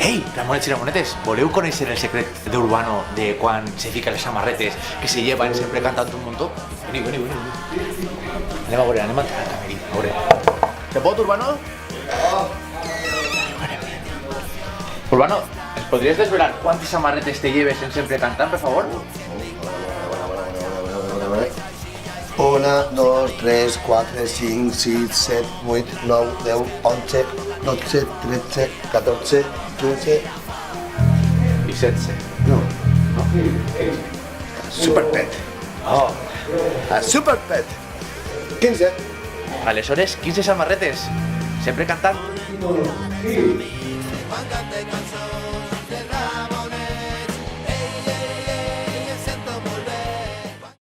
Ei, Ramonets i Ramonetes, voleu conèixer el secret d'Urbano de quan se fica les samarretes que se llevan sempre cantant un muntó? Veniu, veniu, veniu. Anem a veure, anem a entrar al camerí, a veure. Se pot, Urbano? Urbano, ¿ens podries desvelar quantes samarretes te lleves en sempre cantant, per favor? 1, 2, 3, 4, 5, 6, 7, 8, 9, 10, 11, 12, 13, 14, 15... I 16. No. Superpet. Oh, A Superpet. 15. aleshores 15 samarretes, sempre cantant.